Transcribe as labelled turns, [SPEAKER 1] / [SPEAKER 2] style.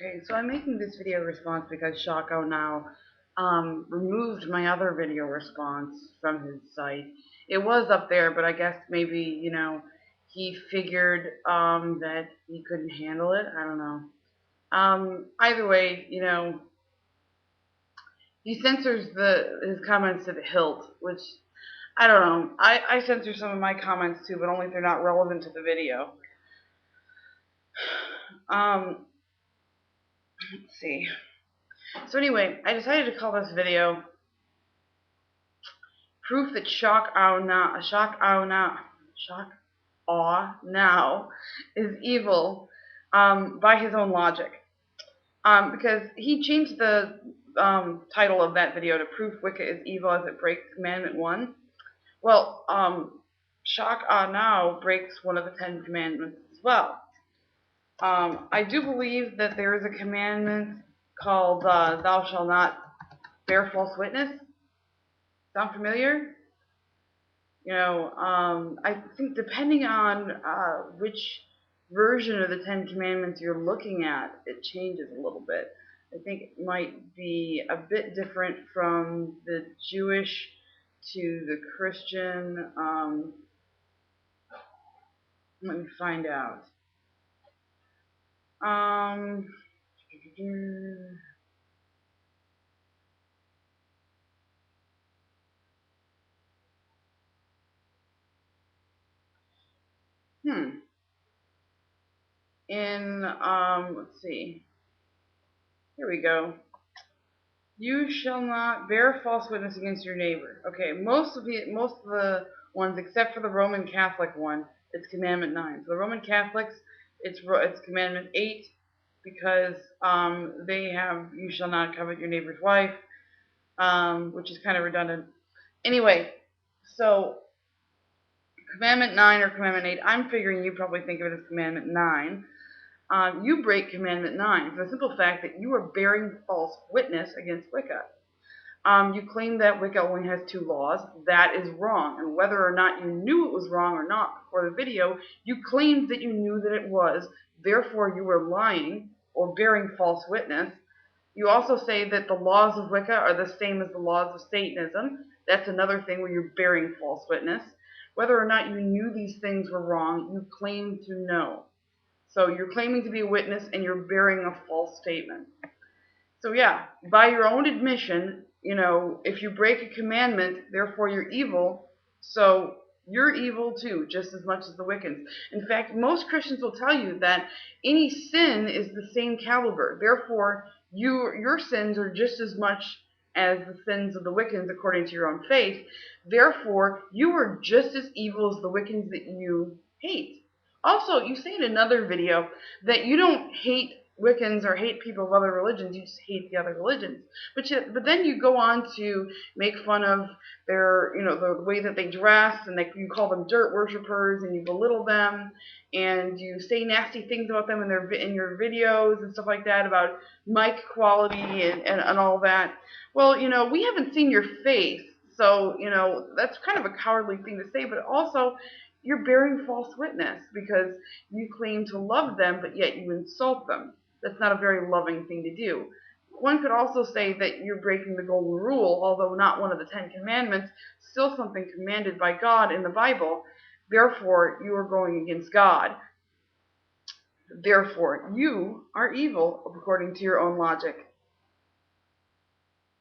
[SPEAKER 1] Okay, so I'm making this video response because Shockawenow removed my other video response from his site. It was up there, but I guess maybe, he figured that he couldn't handle it. I don't know. Either way, he censors his comments to the hilt, which I don't know. I censor some of my comments too, but only if they're not relevant to the video. Let's see. So anyway, I decided to call this video proof that Shockawenow is evil by his own logic. Because he changed the title of that video to proof Wicca is evil as it breaks commandment 1. Well, Shockawenow breaks one of the 10 commandments as well. I do believe that there is a commandment called thou shalt not bear false witness. Sound familiar? I think depending on which version of the Ten Commandments you're looking at, it changes a little bit. I think it might be a bit different from the Jewish to the Christian. Let me find out. Let's see. Here we go. You shall not bear false witness against your neighbor. Okay, most of the ones except for the Roman Catholic one, it's commandment 9. So the Roman Catholics, it's commandment 8 because they have you shall not covet your neighbor's wife, which is kind of redundant. Anyway, so commandment 9 or commandment 8, I'm figuring you probably think of it as commandment 9. You break commandment 9 for the simple fact that you are bearing false witness against Wicca. You claim that Wicca only has 2 laws. That is wrong. And whether or not you knew it was wrong or not before the video, you claimed that you knew that it was. Therefore, you were lying or bearing false witness. You also say that the laws of Wicca are the same as the laws of Satanism. That's another thing where you're bearing false witness. Whether or not you knew these things were wrong, you claim to know. So you're claiming to be a witness and you're bearing a false statement. So yeah, by your own admission, if you break a commandment, therefore you're evil, so you're evil too, just as much as the Wiccans. In fact, most Christians will tell you that any sin is the same caliber. Therefore, your sins are just as much as the sins of the Wiccans according to your own faith. Therefore, you are just as evil as the Wiccans that you hate. Also, you say in another video that you don't hate Wiccans or hate people of other religions, you just hate the other religions. But then you go on to make fun of their, the way that they dress, and you call them dirt worshippers, and you belittle them, and you say nasty things about them in your videos and stuff like that about mic quality and all that. Well, we haven't seen your face, so, that's kind of a cowardly thing to say, but also you're bearing false witness because you claim to love them, but yet you insult them. That's not a very loving thing to do. One could also say that you're breaking the golden rule, although not one of the 10 commandments, still something commanded by God in the Bible. Therefore, you are going against God. Therefore, you are evil according to your own logic.